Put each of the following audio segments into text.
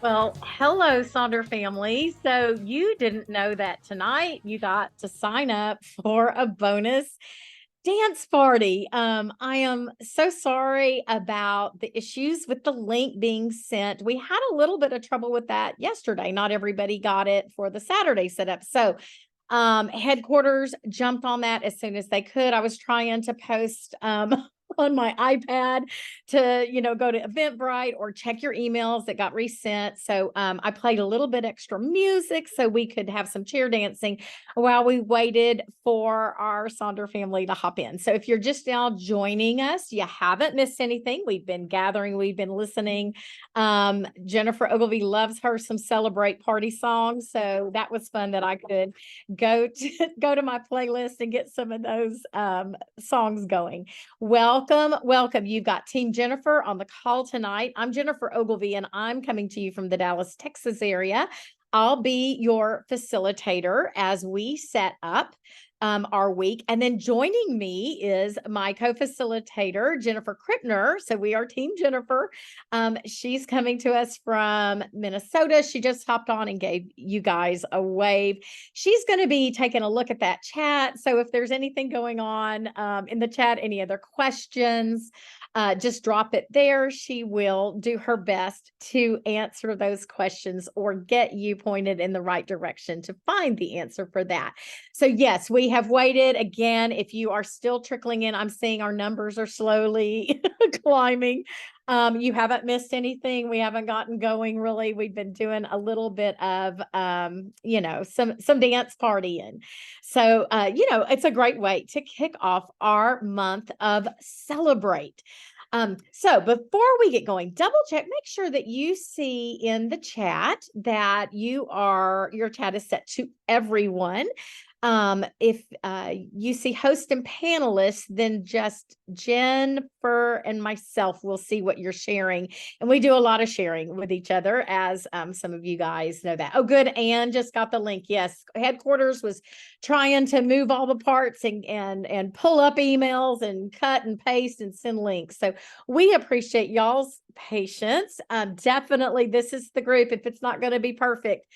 Well, hello, Sonder family. So you didn't know that tonight you got to sign up for a bonus dance party. I am so sorry about the issues with the link being sent. We had a little bit of trouble with that yesterday. Not everybody got it for the Saturday setup. So headquarters jumped on that as soon as they could. I was trying to post on my iPad to, go to Eventbrite or check your emails that got resent. So I played a little bit extra music so we could have some cheer dancing while we waited for our Sonder family to hop in. So if you're just now joining us, you haven't missed anything. We've been gathering, we've been listening. Jennifer Ogilvy loves her some Celebrate party songs. So that was fun that I could go to my playlist and get some of those songs going. Welcome. You've got Team Jennifer on the call tonight. I'm Jennifer Ogilvy, and I'm coming to you from the Dallas, Texas area. I'll be your facilitator as we set up our week. And then joining me is my co-facilitator, Jennifer Krippner. So we are Team Jennifer. She's coming to us from Minnesota. She just hopped on and gave you guys a wave. She's going to be taking a look at that chat. So if there's anything going on in the chat, any other questions, just drop it there. She will do her best to answer those questions or get you pointed in the right direction to find the answer for that. So yes, we have waited. Again, if you are still trickling in, I'm seeing our numbers are slowly climbing. You haven't missed anything. We haven't gotten going really. We've been doing a little bit of, some dance partying. So, it's a great way to kick off our month of Celebrate. So before we get going, double check, make sure that you see in the chat that your chat is set to everyone. If you see host and panelists, then just Jennifer and myself will see what you're sharing. And we do a lot of sharing with each other, as some of you guys know that. Oh, good. Anne just got the link. Yes. Headquarters was trying to move all the parts and pull up emails and cut and paste and send links. So we appreciate y'all's patience. Definitely, this is the group. If it's not going to be perfect,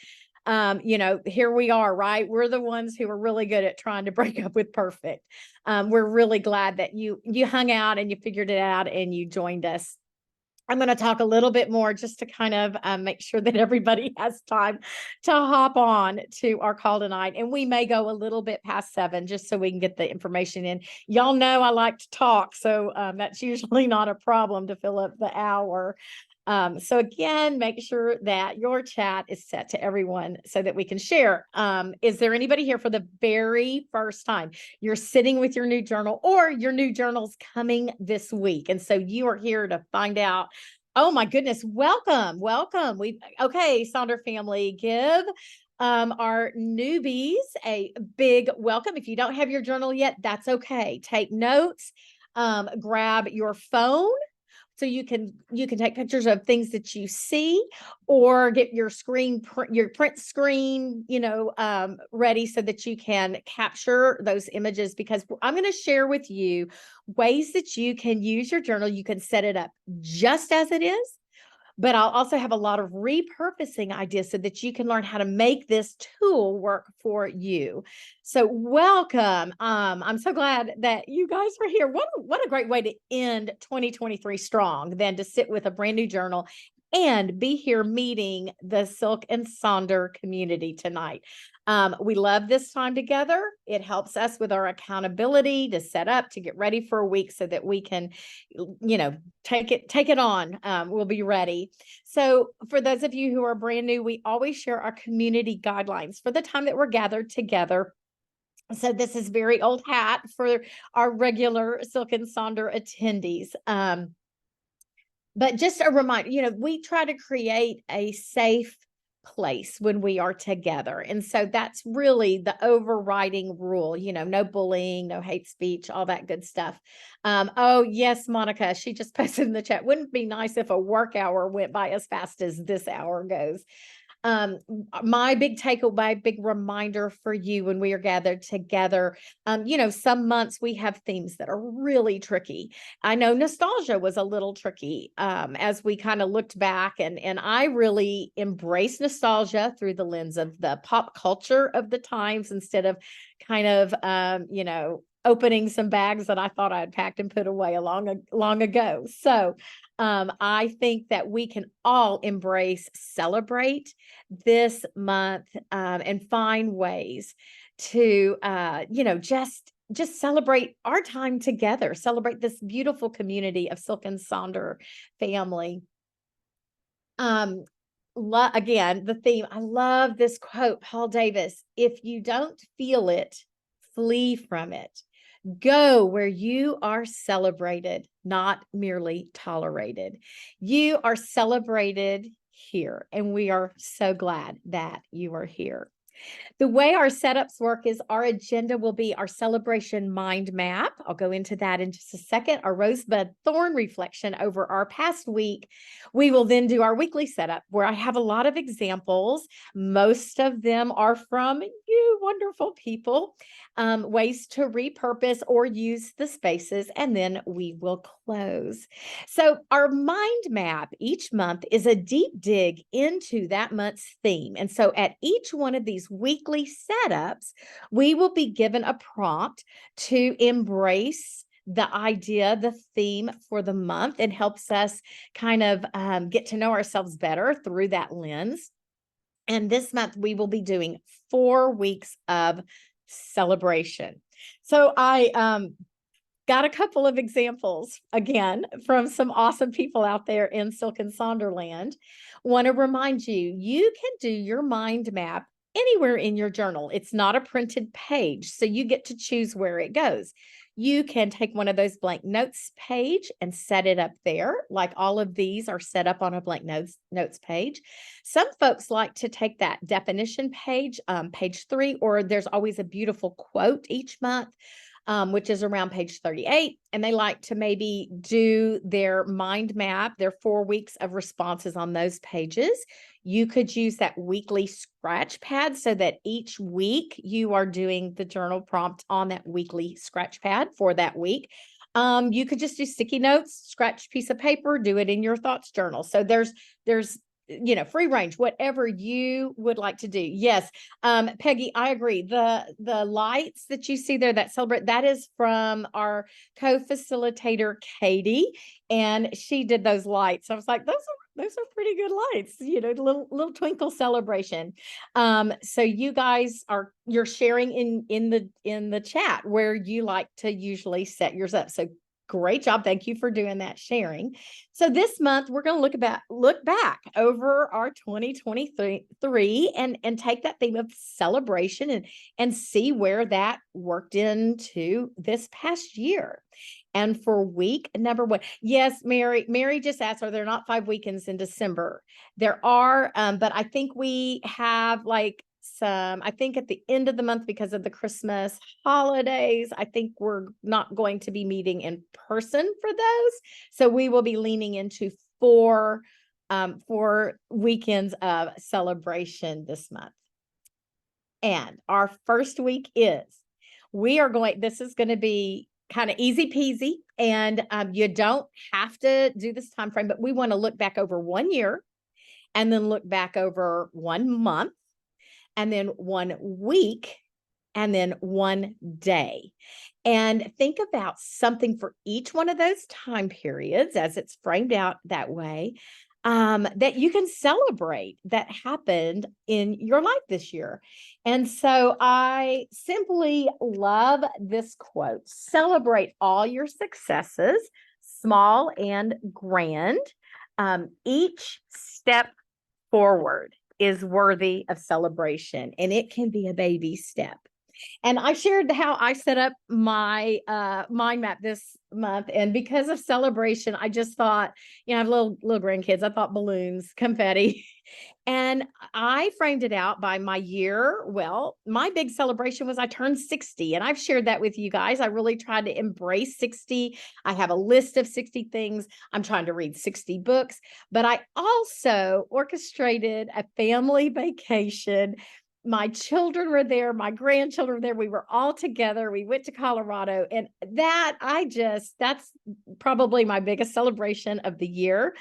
here we are, right? We're the ones who are really good at trying to break up with perfect. We're really glad that you hung out and you figured it out and you joined us. I'm going to talk a little bit more just to kind of make sure that everybody has time to hop on to our call tonight. And we may go a little bit past 7 just so we can get the information in. Y'all know I like to talk, so that's usually not a problem to fill up the hour. So again, make sure that your chat is set to everyone so that we can share. Is there anybody here for the very first time? You're sitting with your new journal or your new journal's coming this week. And so you are here to find out. Oh my goodness. Welcome. Okay, Sonder family, give our newbies a big welcome. If you don't have your journal yet, that's okay. Take notes, grab your phone. So you can take pictures of things that you see, or get your print screen, ready so that you can capture those images, because I'm going to share with you ways that you can use your journal. You can set it up just as it is, but I'll also have a lot of repurposing ideas so that you can learn how to make this tool work for you. So welcome. I'm so glad that you guys were here. What a great way to end 2023 strong than to sit with a brand new journal and be here meeting the Silk and Sonder community tonight. We love this time together. It helps us with our accountability to set up, to get ready for a week so that we can, take it on. We'll be ready. So for those of you who are brand new, we always share our community guidelines for the time that we're gathered together. So this is very old hat for our regular Silk and Sonder attendees. But just a reminder, we try to create a safe place when we are together. And so that's really the overriding rule, no bullying, no hate speech, all that good stuff. Oh, yes, Monica, she just posted in the chat. Wouldn't it be nice if a work hour went by as fast as this hour goes? My big takeaway, my big reminder for you when we are gathered together, some months we have themes that are really tricky. I know nostalgia was a little tricky as we kind of looked back, and I really embraced nostalgia through the lens of the pop culture of the times instead of kind of opening some bags that I thought I had packed and put away long ago. So I think that we can all celebrate this month, and find ways to, just celebrate our time together, celebrate this beautiful community of Silk and Sonder family. Um, Again, the theme, I love this quote, Paul Davis: if you don't feel it, flee from it. Go where you are celebrated, not merely tolerated. You are celebrated here, and we are so glad that you are here. The way our setups work is our agenda will be our celebration mind map. I'll go into that in just a second. Our rosebud thorn reflection over our past week. We will then do our weekly setup where I have a lot of examples. Most of them are from you wonderful people, ways to repurpose or use the spaces, and then we will close. So our mind map each month is a deep dig into that month's theme. And so at each one of these weekly setups, we will be given a prompt to embrace the idea, the theme for the month, and helps us kind of get to know ourselves better through that lens. And this month we will be doing 4 weeks of celebration. So I got a couple of examples again from some awesome people out there in Silk and Sonderland. Want to remind you, you can do your mind map anywhere in your journal. It's not a printed page, so you get to choose where it goes. You can take one of those blank notes page and set it up there, like all of these are set up on a blank notes page. Some folks like to take that definition page, page 3, or there's always a beautiful quote each month, which is around page 38. And they like to maybe do their mind map, their 4 weeks of responses on those pages. You could use that weekly scratch pad so that each week you are doing the journal prompt on that weekly scratch pad for that week. You could just do sticky notes, scratch piece of paper, do it in your thoughts journal. So there's free range, whatever you would like to do. Yes. Peggy, I agree. The lights that you see there that celebrate, that is from our co-facilitator, Katie, and she did those lights. I was like, those are pretty good lights, little twinkle celebration. So you guys you're sharing in the chat where you like to usually set yours up. So great job. Thank you for doing that sharing. So this month we're going to look back over our 2023 and take that theme of celebration and see where that worked into this past year. And for week number 1, yes, Mary just asked, are there not 5 weekends in December? There are, but I think we have I think at the end of the month, because of the Christmas holidays, I think we're not going to be meeting in person for those. So we will be leaning into 4 weekends of celebration this month. And our first week this is going to be kind of easy peasy. And you don't have to do this time frame, but we want to look back over 1 year and then look back over 1 month and then 1 week and then 1 day. And think about something for each one of those time periods as it's framed out that way, that you can celebrate that happened in your life this year. And so I simply love this quote: celebrate all your successes, small and grand. Each step forward is worthy of celebration, and it can be a baby step. And I shared how I set up my mind map this month. And because of celebration, I just thought, I have little grandkids. I thought balloons, confetti. And I framed it out by my year. Well, my big celebration was I turned 60, and I've shared that with you guys. I really tried to embrace 60. I have a list of 60 things. I'm trying to read 60 books, but I also orchestrated a family vacation. My children were there, my grandchildren were there. We were all together. We went to Colorado, and that's probably my biggest celebration of the year.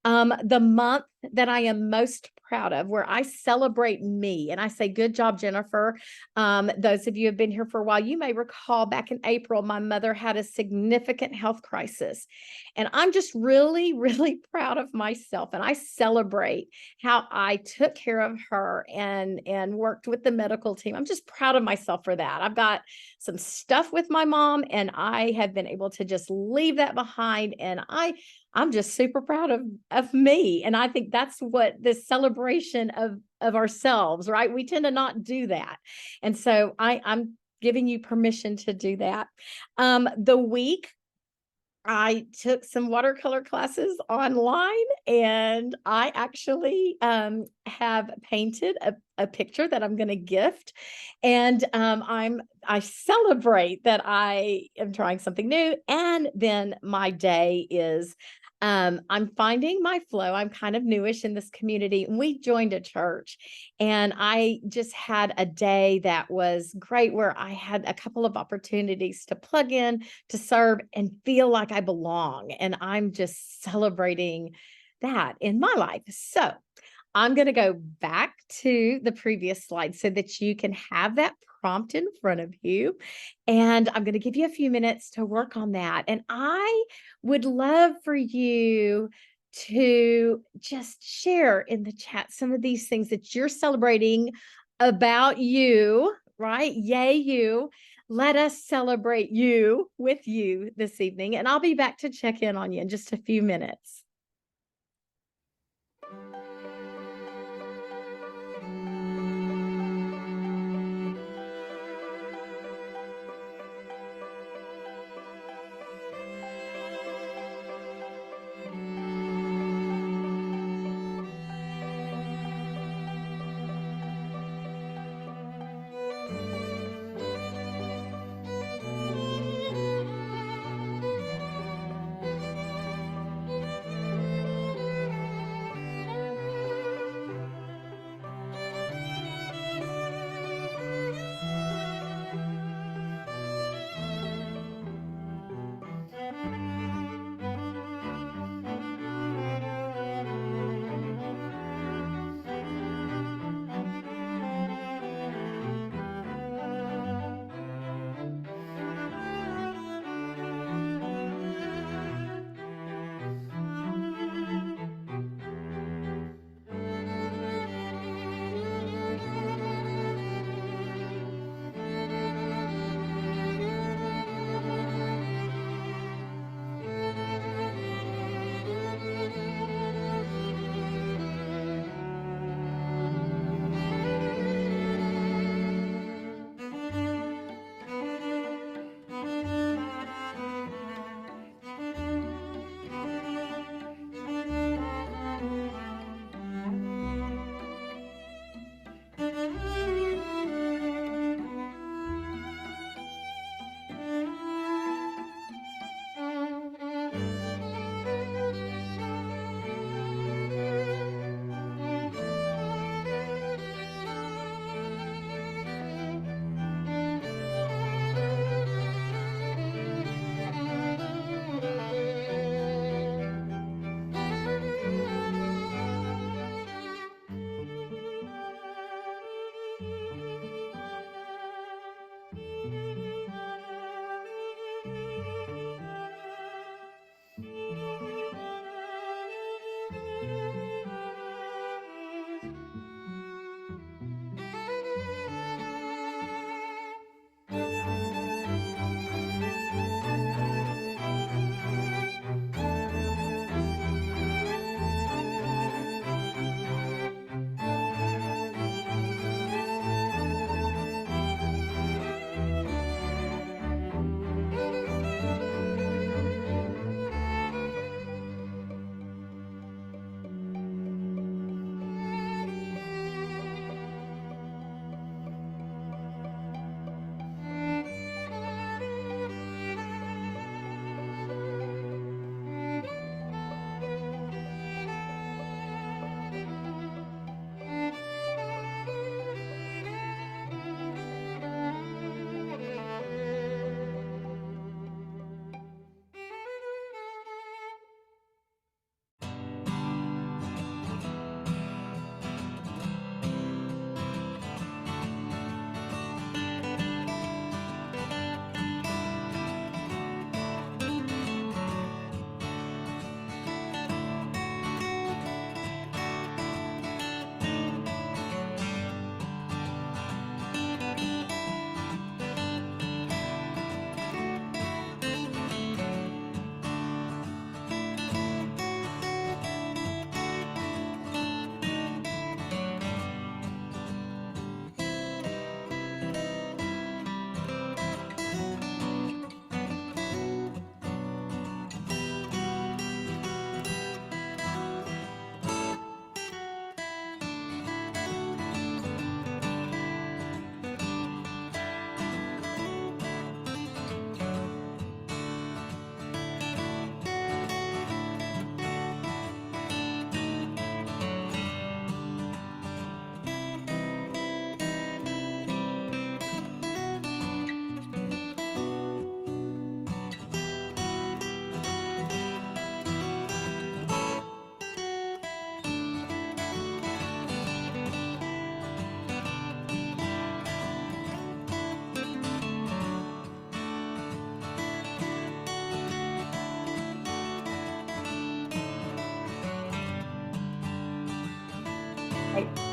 The month that I am most proud of, where I celebrate me, and I say, good job, Jennifer. Those of you who have been here for a while, you may recall back in April, my mother had a significant health crisis. And I'm just really, really proud of myself. And I celebrate how I took care of her and worked with the medical team. I'm just proud of myself for that. I've got some stuff with my mom, and I have been able to just leave that behind. And I'm just super proud of me. And I think that's what this celebration of ourselves, right? We tend to not do that. And so I'm giving you permission to do that. The week I took some watercolor classes online, and I actually have painted a picture that I'm going to gift. And I celebrate that I am trying something new. And then my day is I'm finding my flow. I'm kind of newish in this community. We joined a church, and I just had a day that was great, where I had a couple of opportunities to plug in, to serve, and feel like I belong. And I'm just celebrating that in my life. So I'm going to go back to the previous slide so that you can have that prompt in front of you. And I'm going to give you a few minutes to work on that. And I would love for you to just share in the chat some of these things that you're celebrating about you, right? Yay, you. Let us celebrate you with you this evening. And I'll be back to check in on you in just a few minutes.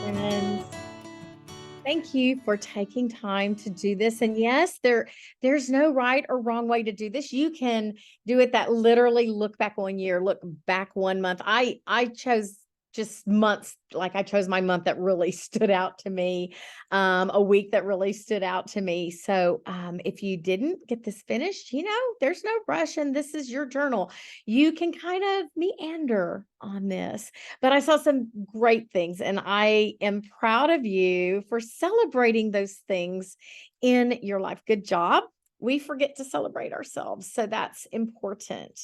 Friends, thank you for taking time to do this. And yes, there's no right or wrong way to do this. You can do it that literally look back 1 year, look back 1 month. I chose just months, like I chose my month that really stood out to me, a week that really stood out to me. So if you didn't get this finished, there's no rush, and this is your journal. You can kind of meander on this. But I saw some great things, and I am proud of you for celebrating those things in your life. Good job. We forget to celebrate ourselves. So that's important.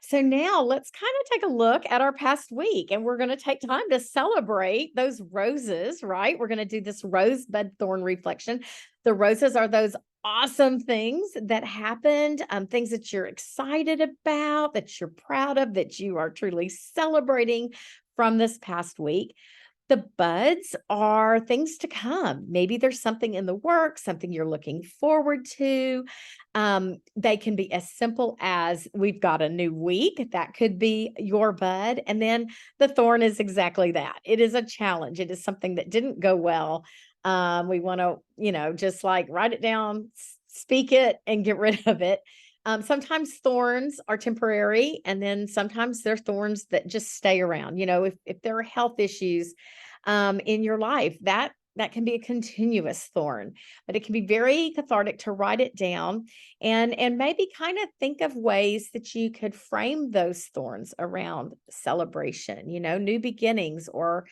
So now let's kind of take a look at our past week, and we're going to take time to celebrate those roses, right? We're going to do this rosebud thorn reflection. The roses are those awesome things that happened, things that you're excited about, that you're proud of, that you are truly celebrating from this past week. The buds are things to come. Maybe there's something in the works, something you're looking forward to. They can be as simple as we've got a new week. That could be your bud. And then the thorn is exactly that. It is a challenge. It is something that didn't go well. We want to, just like write it down, speak it, and get rid of it. Sometimes thorns are temporary, and then sometimes they're thorns that just stay around. If there are health issues in your life, that can be a continuous thorn, but it can be very cathartic to write it down and maybe kind of think of ways that you could frame those thorns around celebration, new beginnings, or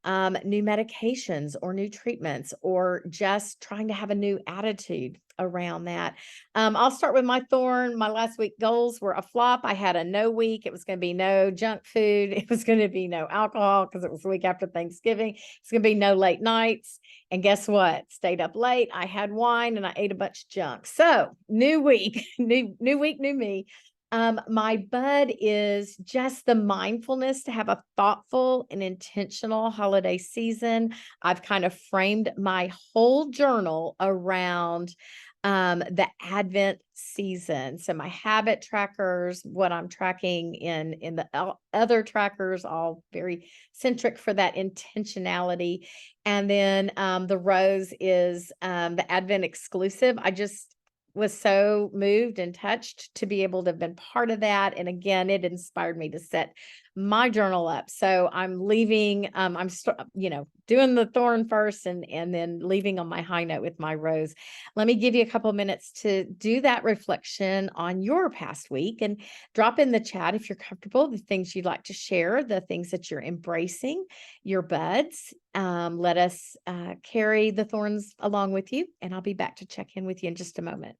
new medications, or new treatments, or just trying to have a new attitude around that. I'll start with my thorn. My last week goals were a flop. I had a no week. It was going to be no junk food. It was going to be no alcohol because it was the week after Thanksgiving. It's going to be no late nights. And guess what? Stayed up late. I had wine and I ate a bunch of junk. So new week, new week, new me. My bud is just the mindfulness to have a thoughtful and intentional holiday season. I've kind of framed my whole journal around the Advent season. So my habit trackers, what I'm tracking in the other trackers, all very centric for that intentionality. And then the rose is the Advent exclusive. I just was so moved and touched to be able to have been part of that. And again, it inspired me to set my journal up. So I'm leaving, doing the thorn first, and then leaving on my high note with my rose. Let me give you a couple minutes to do that reflection on your past week, and drop in the chat if you're comfortable, the things you'd like to share, the things that you're embracing, your buds. Let us carry the thorns along with you, and I'll be back to check in with you in just a moment.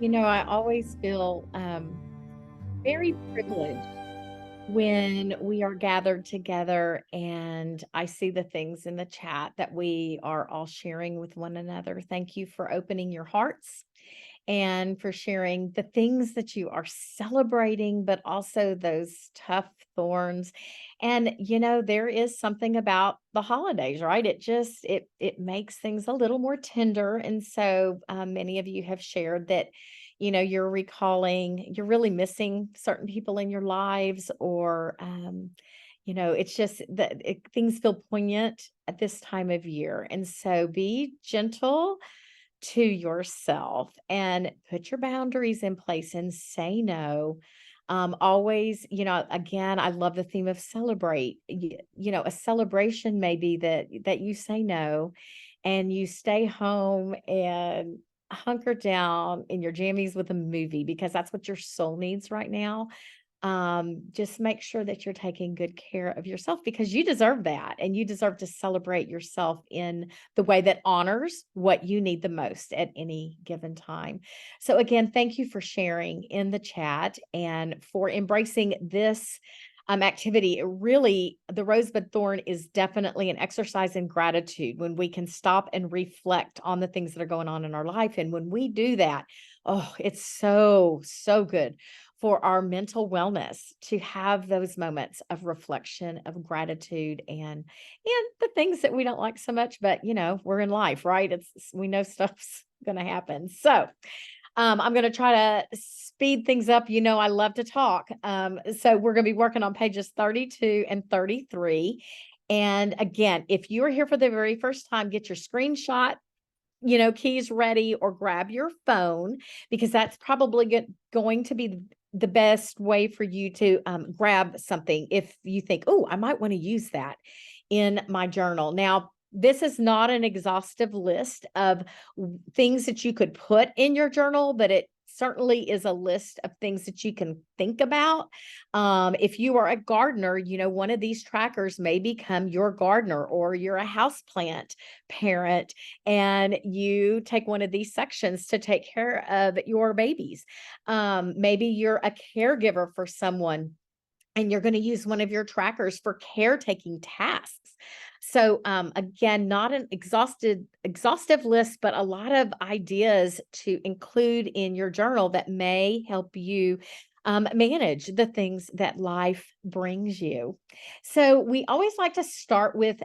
I always feel very privileged when we are gathered together and I see the things in the chat that we are all sharing with one another. Thank you for opening your hearts and for sharing the things that you are celebrating, but also those tough thorns. And there is something about the holidays, right? It makes things a little more tender. And so many of you have shared that you're recalling, you're really missing certain people in your lives, or it's just that things feel poignant at this time of year. And so be gentle to yourself and put your boundaries in place and say no. Always, again, I love the theme of celebrate. A celebration may be that you say no and you stay home and hunker down in your jammies with a movie because that's what your soul needs right now. Just make sure that you're taking good care of yourself because you deserve that, and you deserve to celebrate yourself in the way that honors what you need the most at any given time. So again, thank you for sharing in the chat and for embracing this activity. It really, the rosebud thorn is definitely an exercise in gratitude when we can stop and reflect on the things that are going on in our life. And when we do that, oh, it's so, so good for our mental wellness to have those moments of reflection, of gratitude, and the things that we don't like so much, but we're in life, right? We know stuff's gonna happen. So I'm going to try to speed things up. I love to talk. So we're going to be working on pages 32 and 33. And again, if you are here for the very first time, get your screenshot, keys ready, or grab your phone because that's probably going to be the best way for you to grab something if you think, oh, I might want to use that in my journal. Now, this is not an exhaustive list of things that you could put in your journal, but it certainly is a list of things that you can think about. If you are a gardener, one of these trackers may become your gardener, or you're a houseplant parent and you take one of these sections to take care of your babies. Maybe you're a caregiver for someone and you're going to use one of your trackers for caretaking tasks. So again, not an exhaustive list, but a lot of ideas to include in your journal that may help you manage the things that life brings you. So we always like to start with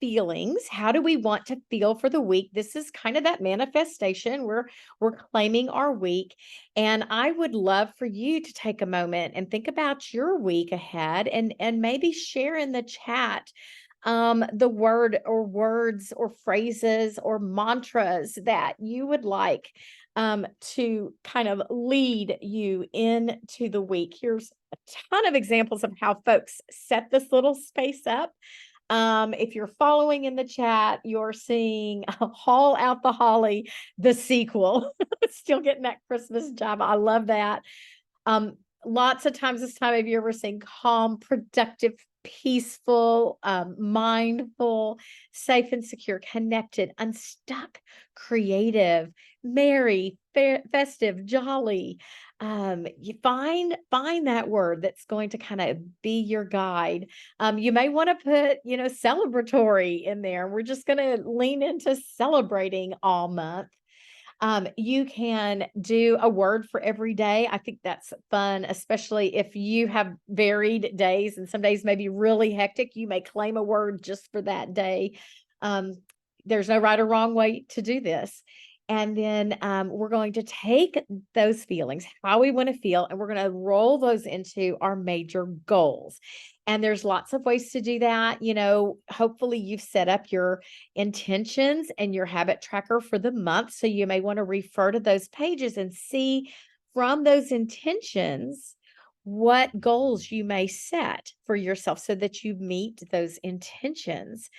feelings. How do we want to feel for the week? This is kind of that manifestation. We're claiming our week. And I would love for you to take a moment and think about your week ahead, and maybe share in the chat the word or words or phrases or mantras that you would like to kind of lead you into the week. Here's a ton of examples of how folks set this little space up. If you're following in the chat, you're seeing Haul Out the Holly, the sequel. Still getting that Christmas job. I love that. Lots of times this time of year, we're seeing calm, productive, peaceful, mindful, safe and secure, connected, unstuck, creative, merry, festive, jolly. You find that word that's going to kind of be your guide. You may want to put, celebratory in there. We're just going to lean into celebrating all month. You can do a word for every day. I think that's fun, especially if you have varied days and some days may be really hectic. You may claim a word just for that day. Um, there's no right or wrong way to do this. And then we're going to take those feelings, how we want to feel, and we're going to roll those into our major goals. And there's lots of ways to do that. Hopefully you've set up your intentions and your habit tracker for the month. So you may want to refer to those pages and see from those intentions what goals you may set for yourself so that you meet those intentions.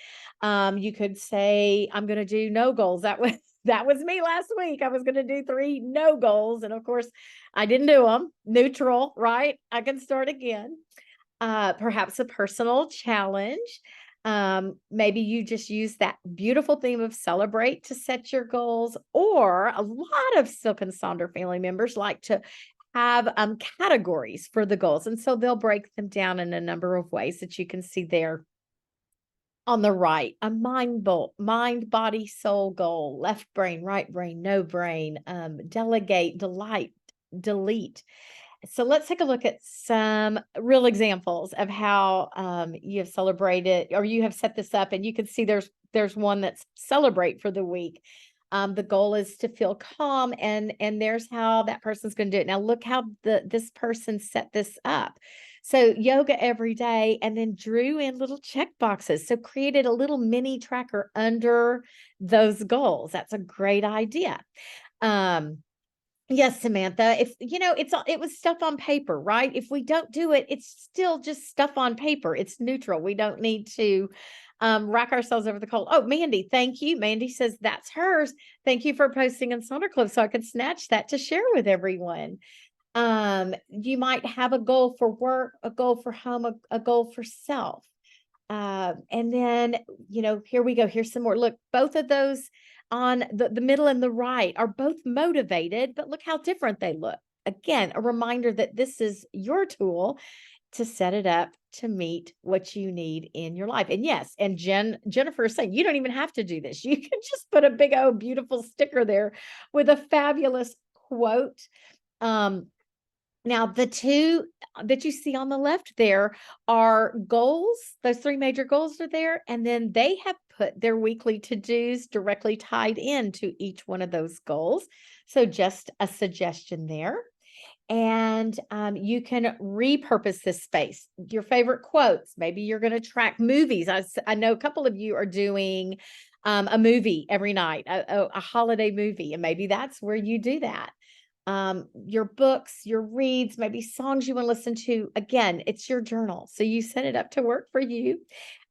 You could say, I'm going to do no goals. That was me last week. I was going to do 3 no goals. And of course, I didn't do them. Neutral, right? I can start again. Perhaps a personal challenge. Maybe you just use that beautiful theme of celebrate to set your goals, or a lot of Silk and Sonder family members like to have categories for the goals. And so they'll break them down in a number of ways that you can see there on the right. A mind, body, soul goal, left brain, right brain, no brain, delegate, delight, delete. So let's take a look at some real examples of how you have celebrated, or you have set this up, and you can see there's one that's celebrate for the week. The goal is to feel calm, and there's how that person's going to do it. Now look how this person set this up. So yoga every day, and then drew in little check boxes. So created a little mini tracker under those goals. That's a great idea. Yes, Samantha, if it was stuff on paper, right? If we don't do it, it's still just stuff on paper. It's neutral. We don't need to rack ourselves over the cold. Oh, Mandy, thank you. Mandy says that's hers. Thank you for posting in Sonder Club so I could snatch that to share with everyone. You might have a goal for work, a goal for home, a goal for self. And then, here we go. Here's some more. Look, both of those on the middle and the right are both motivated, but look how different they look. Again, a reminder that this is your tool to set it up to meet what you need in your life. And yes, and Jennifer is saying you don't even have to do this. You can just put a big old beautiful sticker there with a fabulous quote. Now, the two that you see on the left there are goals. Those three major goals are there. And then they have put their weekly to-dos directly tied into each one of those goals. So just a suggestion there. And you can repurpose this space. Your favorite quotes. Maybe you're going to track movies. I know a couple of you are doing a movie every night, a holiday movie. And maybe that's where you do that. Your books, your reads, maybe songs you want to listen to. Again, it's your journal. So you set it up to work for you.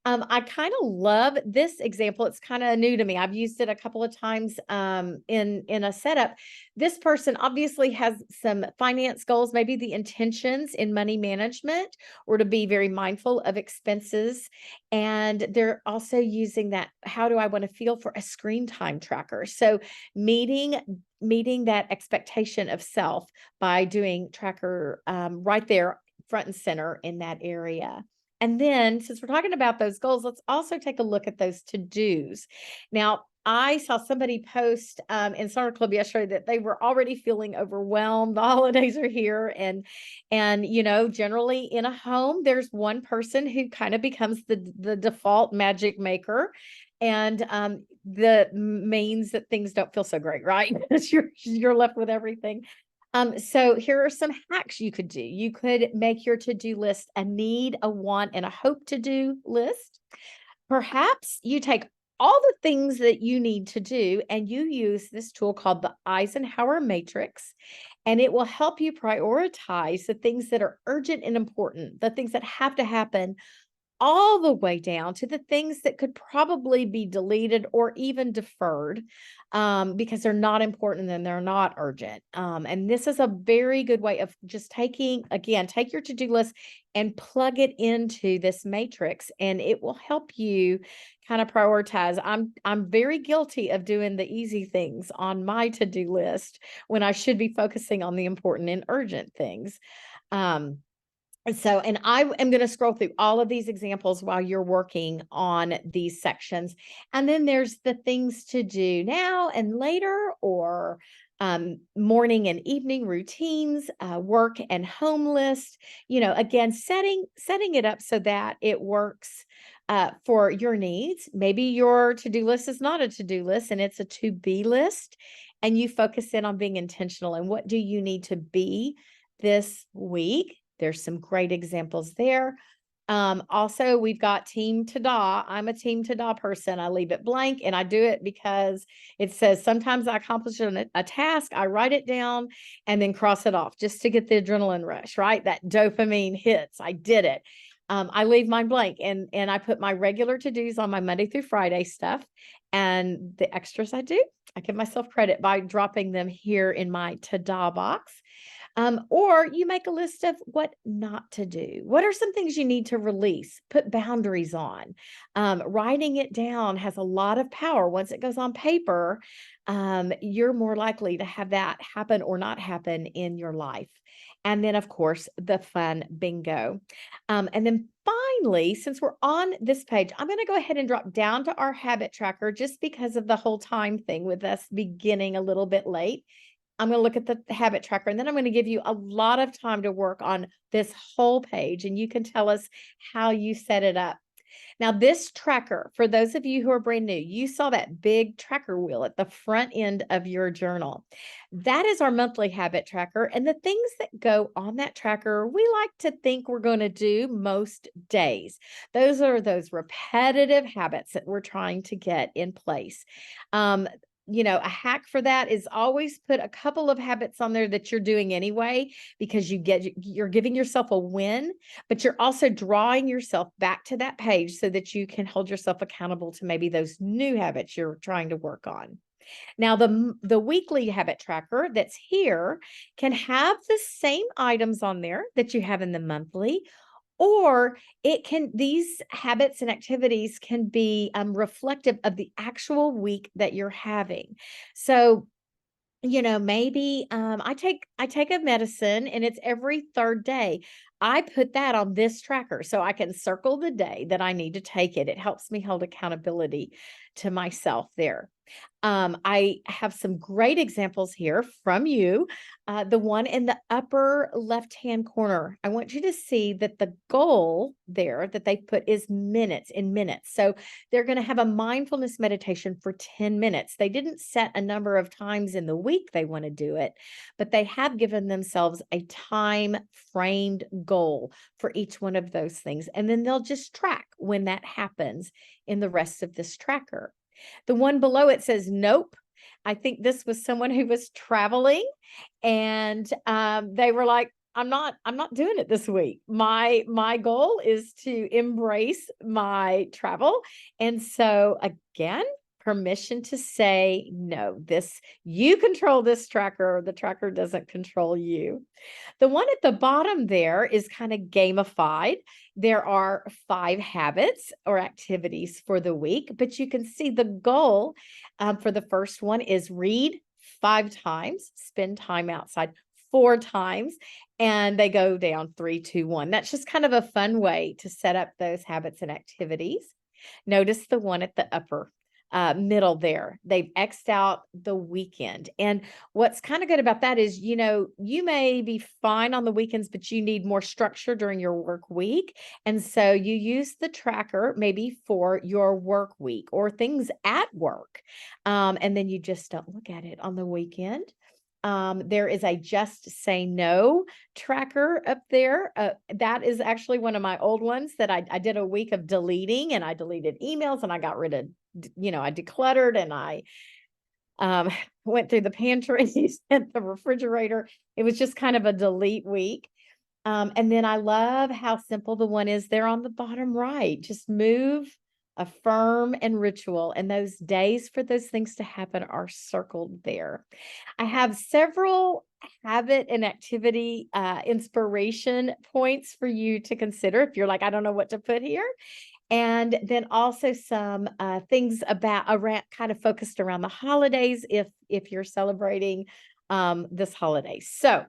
I kind of love this example. It's kind of new to me. I've used it a couple of times in a setup. This person obviously has some finance goals, maybe the intentions in money management, or to be very mindful of expenses. And they're also using that, how do I want to feel, for a screen time tracker. So meeting that expectation of self by doing tracker right there front and center in that area. And then, since we're talking about those goals, let's also take a look at those to-dos. Now, I saw somebody post in Sonder Club yesterday that they were already feeling overwhelmed. The holidays are here, and generally in a home, there's one person who kind of becomes the default magic maker, and that means that things don't feel so great, right? You're left with everything. So here are some hacks you could do. You could make your to-do list a need, a want, and a hope to-do list. Perhaps you take all the things that you need to do and you use this tool called the Eisenhower Matrix, and it will help you prioritize the things that are urgent and important, the things that have to happen, all the way down to the things that could probably be deleted or even deferred because they're not important and they're not urgent. And this is a very good way of just take your to-do list and plug it into this matrix, and it will help you kind of prioritize. I'm very guilty of doing the easy things on my to-do list when I should be focusing on the important and urgent things. And I am going to scroll through all of these examples while you're working on these sections. And then there's the things to do now and later, or morning and evening routines, work and home list. Again, setting it up so that it works for your needs. Maybe your to-do list is not a to-do list and it's a to-be list, and you focus in on being intentional and what do you need to be this week. There's some great examples there. Also, we've got Team Tada. I'm a Team Tada person. I leave it blank, and I do it because it says sometimes I accomplish a task, I write it down and then cross it off just to get the adrenaline rush, right? That dopamine hits. I did it. I leave mine blank, and I put my regular to-dos on my Monday through Friday stuff, and the extras I give myself credit by dropping them here in my Tada box. Or you make a list of what not to do. What are some things you need to release? Put boundaries on. Writing it down has a lot of power. Once it goes on paper, you're more likely to have that happen or not happen in your life. And then, of course, the fun bingo. And then finally, since we're on this page, I'm going to go ahead and drop down to our habit tracker just because of the whole time thing with us beginning a little bit late. I'm going to look at the habit tracker, and then I'm going to give you a lot of time to work on this whole page, and you can tell us how you set it up. Now, this tracker, for those of you who are brand new, you saw that big tracker wheel at the front end of your journal. That is our monthly habit tracker. And the things that go on that tracker, we like to think we're going to do most days. Those are those repetitive habits that we're trying to get in place. A hack for that is always put a couple of habits on there that you're doing anyway, because you're giving yourself a win, but you're also drawing yourself back to that page so that you can hold yourself accountable to maybe those new habits you're trying to work on. Now, the weekly habit tracker that's here can have the same items on there that you have in the monthly, or these habits and activities can be reflective of the actual week that you're having. So, maybe I take a medicine and it's every third day. I put that on this tracker so I can circle the day that I need to take it. It helps me hold accountability to myself there. I have some great examples here from you. The one in the upper left-hand corner, I want you to see that the goal there that they put is minutes in minutes. So they're going to have a mindfulness meditation for 10 minutes. They didn't set a number of times in the week they want to do it, but they have given themselves a time framed goal for each one of those things. And then they'll just track when that happens in the rest of this tracker. The one below it says, nope. I think this was someone who was traveling and they were like, I'm not doing it this week. My goal is to embrace my travel. And so again, permission to say no. You control this tracker, the tracker doesn't control you. The one at the bottom there is kind of gamified. There are 5 habits or activities for the week, but you can see the goal for the first one is read 5 times, spend time outside 4 times, and they go down 3, 2, 1. That's just kind of a fun way to set up those habits and activities. Notice the one at the upper middle there. They've X'd out the weekend. And what's kind of good about that is, you may be fine on the weekends, but you need more structure during your work week. And so you use the tracker maybe for your work week or things at work. And then you just don't look at it on the weekend. There is a just say no tracker up there. That is actually one of my old ones that I did a week of deleting, and I deleted emails and I got rid of, I decluttered and I went through the pantries and the refrigerator. It was just kind of a delete week. And then I love how simple the one is there on the bottom right. Just move, affirm, and ritual. And those days for those things to happen are circled there. I have several habit and activity inspiration points for you to consider if you're like, I don't know what to put here. And then also some things around kind of focused around the holidays if you're celebrating this holiday. So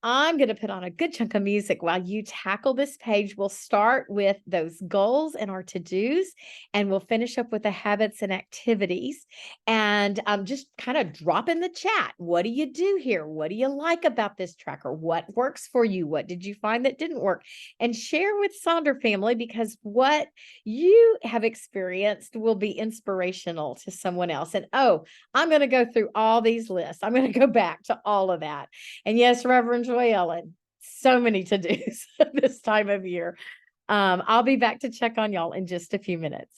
I'm going to put on a good chunk of music while you tackle this page. We'll start with those goals and our to-dos, and we'll finish up with the habits and activities. And just kind of drop in the chat. What do you do here? What do you like about this tracker? What works for you? What did you find that didn't work? And share with Sonder family, because what you have experienced will be inspirational to someone else. And I'm going to go through all these lists. I'm going to go back to all of that. And yes, Reverend Joy Ellen, so many to-dos this time of year. I'll be back to check on y'all in just a few minutes.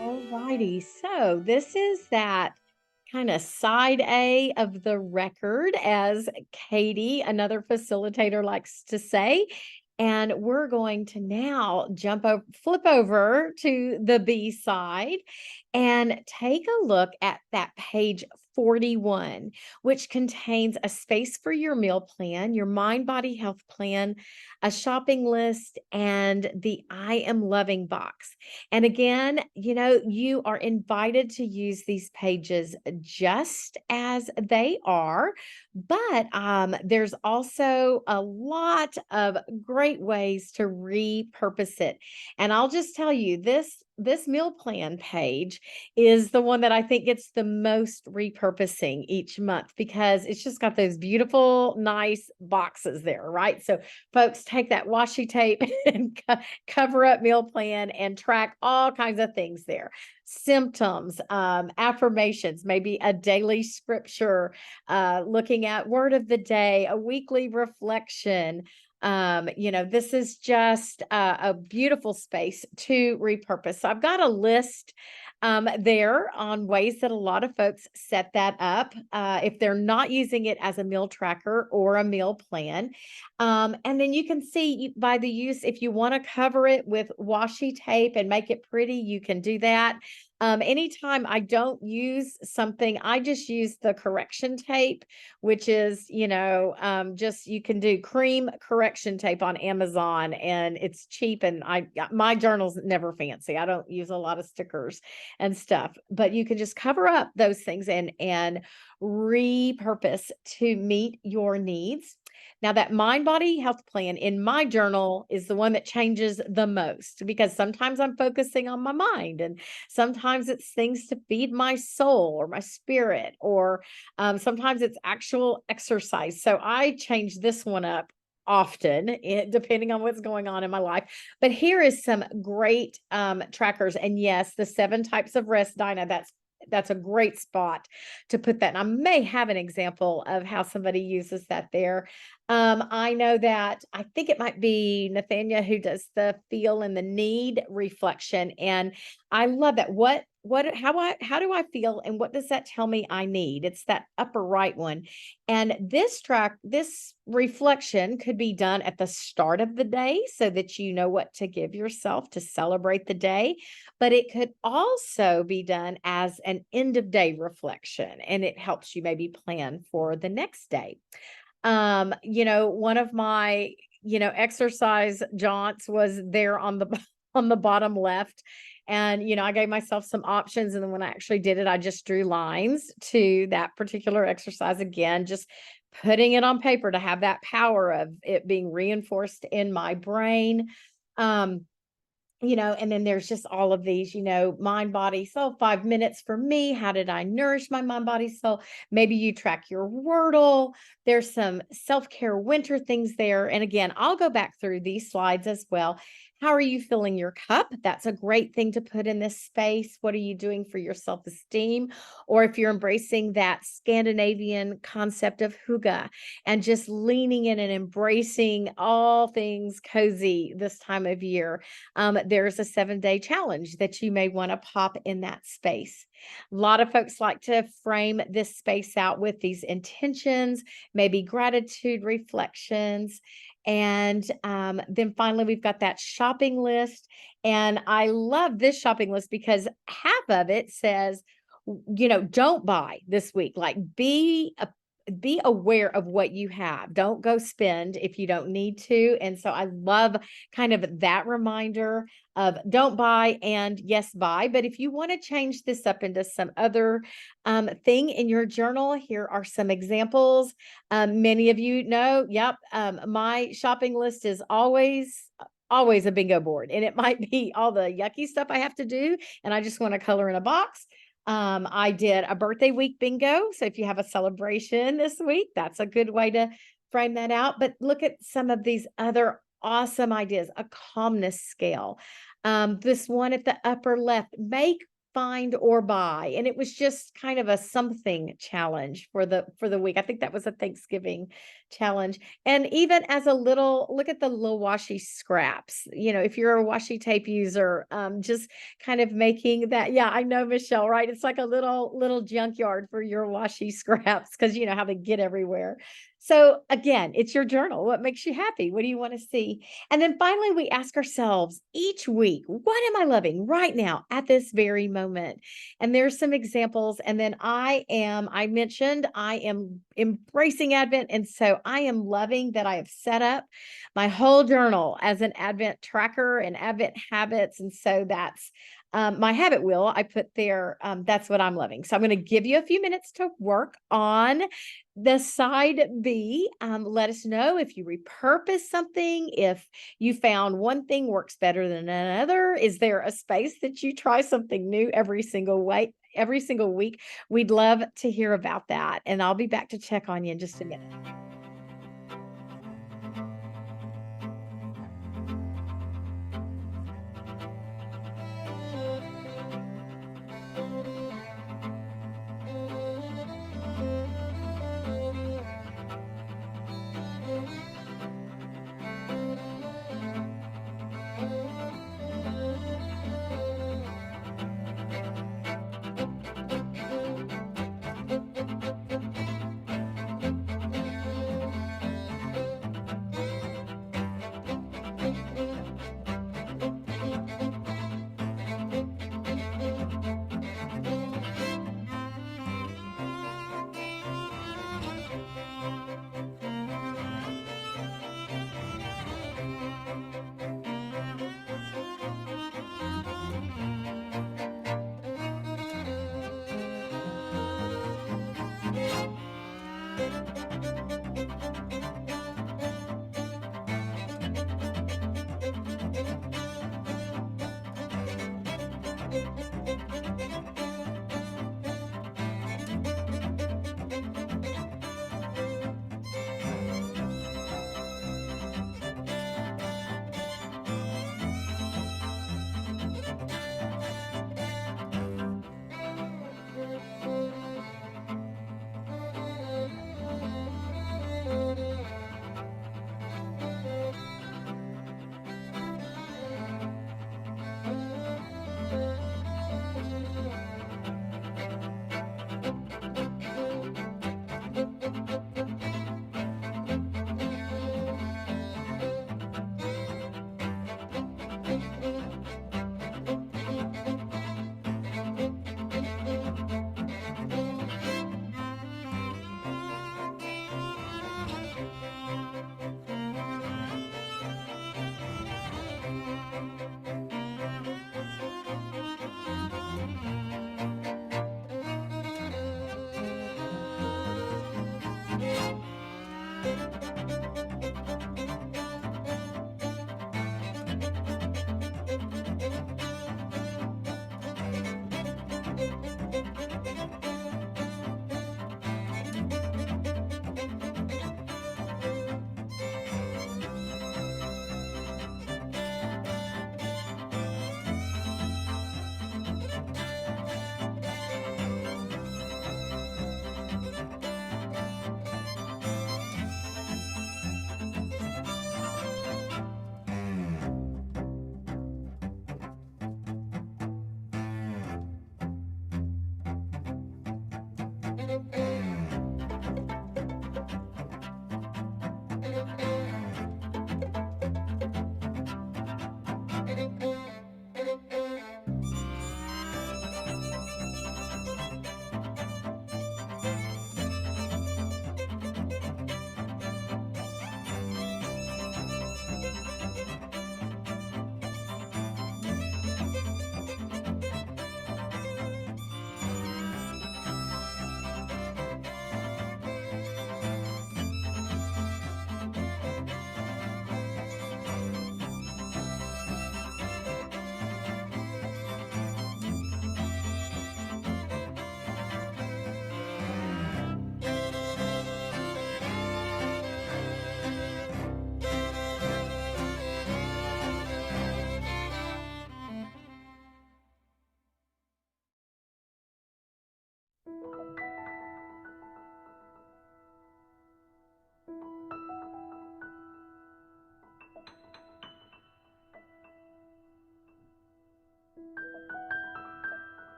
Alrighty, so this is that kind of side A of the record, as Katie, another facilitator, likes to say. And we're going to now flip over to the B side and take a look at that page 41, which contains a space for your meal plan, your mind body health plan, a shopping list, and the I am loving box. And again, you are invited to use these pages just as they are, but there's also a lot of great ways to repurpose it. And I'll just tell you, this meal plan page is the one that I think gets the most repurposing each month because it's just got those beautiful, nice boxes there, right? So folks take that washi tape and cover up meal plan and track all kinds of things there. Symptoms, affirmations, maybe a daily scripture, looking at word of the day, a weekly reflection. This is just a beautiful space to repurpose. So I've got a list there on ways that a lot of folks set that up if they're not using it as a meal tracker or a meal plan. And then you can see by the use, if you want to cover it with washi tape and make it pretty, you can do that. Anytime I don't use something, I just use the correction tape, which is, just you can do cream correction tape on Amazon and it's cheap. And my journal's never fancy. I don't use a lot of stickers and stuff, but you can just cover up those things and repurpose to meet your needs. Now, that mind body health plan in my journal is the one that changes the most because sometimes I'm focusing on my mind and sometimes it's things to feed my soul or my spirit, or sometimes it's actual exercise. So I change this one up often, depending on what's going on in my life. But here is some great trackers. And yes, the 7 types of rest, Dinah, that's a great spot to put that. And I may have an example of how somebody uses that there. I know that I think it might be Nathania who does the feel and the need reflection. And I love that. How do I feel and what does that tell me I need? It's that upper right one. And this reflection could be done at the start of the day so that you know what to give yourself to celebrate the day, but it could also be done as an end of day reflection and it helps you maybe plan for the next day. One of my, exercise jaunts was there on the on the bottom left. And, I gave myself some options. And then when I actually did it, I just drew lines to that particular exercise again, just putting it on paper to have that power of it being reinforced in my brain. And then there's just all of these, mind, body, soul, 5 minutes for me. How did I nourish my mind, body, soul? Maybe you track your Wordle. There's some self-care winter things there. And again, I'll go back through these slides as well. How are you filling your cup? That's a great thing to put in this space. What are you doing for your self-esteem? Or if you're embracing that Scandinavian concept of hygge and just leaning in and embracing all things cozy this time of year, there's a 7-day challenge that you may want to pop in that space. A lot of folks like to frame this space out with these intentions, maybe gratitude reflections. And then finally, we've got that shopping list. And I love this shopping list because half of it says, don't buy this week. Like be aware of what you have. Don't go spend if you don't need to. And so I love kind of that reminder of don't buy and yes, buy. But if you want to change this up into some other thing in your journal, here are some examples. Many of you know, yep, my shopping list is always a bingo board, and it might be all the yucky stuff I have to do and I just want to color in a box. I did a birthday week bingo. So if you have a celebration this week, that's a good way to frame that out. But look at some of these other awesome ideas. A calmness scale. This one at the upper left, make, find, or buy. And it was just kind of a something challenge for the week. I think that was a Thanksgiving challenge. And even as a little, look at the little washi scraps. If you're a washi tape user, just kind of making that. Yeah, I know, Michelle, right? It's like a little junkyard for your washi scraps because you know how they get everywhere. So again, it's your journal. What makes you happy? What do you want to see? And then finally, we ask ourselves each week, what am I loving right now at this very moment? And there's some examples. And then I mentioned I am embracing Advent. And so I am loving that I have set up my whole journal as an Advent tracker and Advent habits. And so that's my habit wheel I put there. That's what I'm loving. So I'm going to give you a few minutes to work on the side B. Let us know if you repurpose something, if you found one thing works better than another. Is there a space that you try something new every single week? We'd love to hear about that. And I'll be back to check on you in just a minute.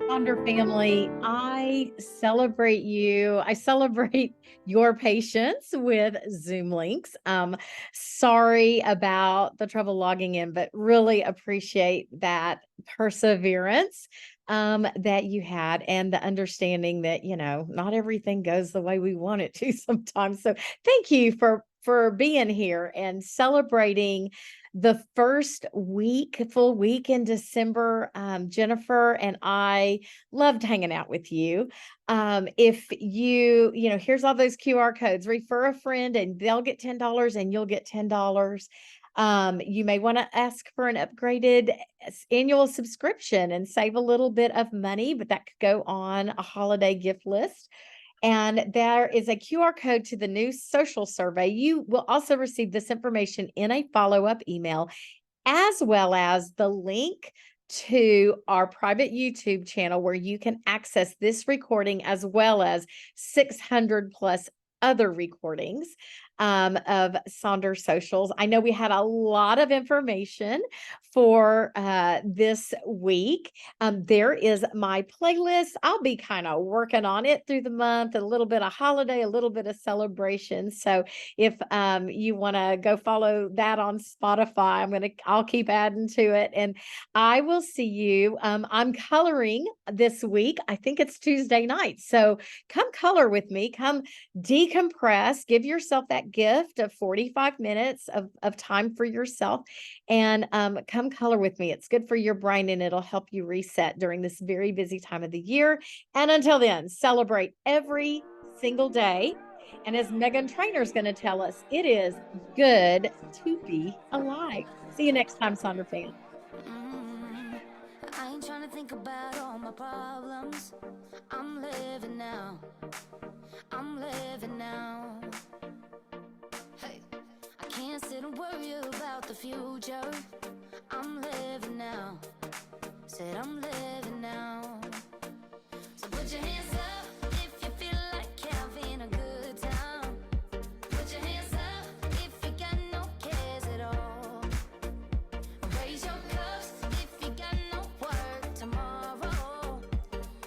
Sonder family, I celebrate you. I celebrate your patience with Zoom links. Sorry about the trouble logging in, but really appreciate that perseverance that you had and the understanding that, not everything goes the way we want it to sometimes. So thank you for being here and celebrating the first full week in December. Jennifer and I loved hanging out with you. If here's all those QR codes, refer a friend and they'll get $10 and you'll get $10. You may want to ask for an upgraded annual subscription and save a little bit of money, but that could go on a holiday gift list. And there is a QR code to the new social survey. You will also receive this information in a follow-up email, as well as the link to our private YouTube channel where you can access this recording as well as 600 plus other recordings of Sonder Socials. I know we had a lot of information for this week. There is my playlist. I'll be kind of working on it through the month, a little bit of holiday, a little bit of celebration. So if you want to go follow that on Spotify, I'll keep adding to it. And I will see you. I'm coloring this week. I think it's Tuesday night. So come color with me. Come decompress. Give yourself that gift of 45 minutes of time for yourself and come color with me. It's good for your brain and it'll help you reset during this very busy time of the year. And until then, celebrate every single day. And as Megan Trainor is going to tell us, it is good to be alive. See you next time, Sonder fan. I ain't trying to think about all my problems. I'm living now. I'm living now. Hey, I can't sit and worry about the future. I'm living now. Said I'm living now. So put your hands up if you feel like having a good time. Put your hands up if you got no cares at all. Raise your cups if you got no work tomorrow.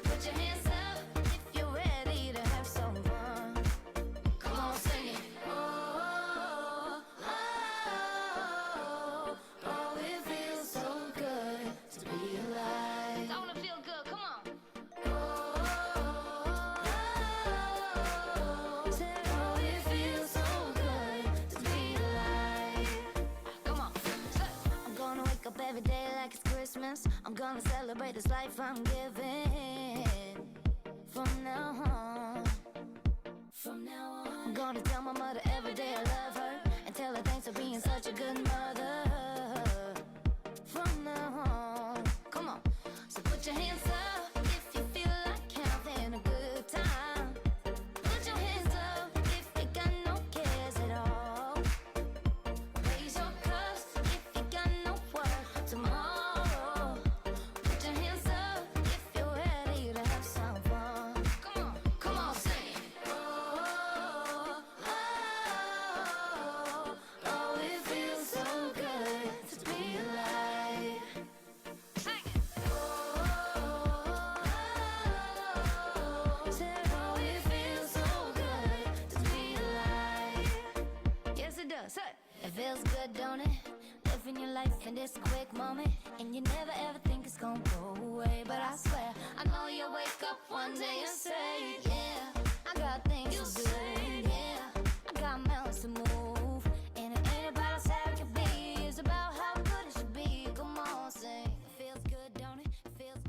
Put your hands up if you're ready to have some fun. Come on, sing it. Oh, oh, oh, oh, it feels so good to be alive. Don't it feel good? Come on. Every day like it's Christmas, I'm gonna celebrate this life I'm giving from now on. From now on, I'm gonna tell my mother every day I love her, and tell her thanks for being such a good mother. From now on, come on. So put your hands up if you feel like having a good time. Put your hands up if you got no cares at all. Raise your cups if you got no work tomorrow. Put your hands up if you're ready to have some fun. Come on, sing it. Oh, oh, oh, it feels so good to be alive. Sing it. Said, oh, it feels so good to be alive. Yes, it does. Hey. It feels good, don't it? Living your life in this quick moment, and you never ever think it's gonna go away. But I swear, I know you'll wake up one day and say,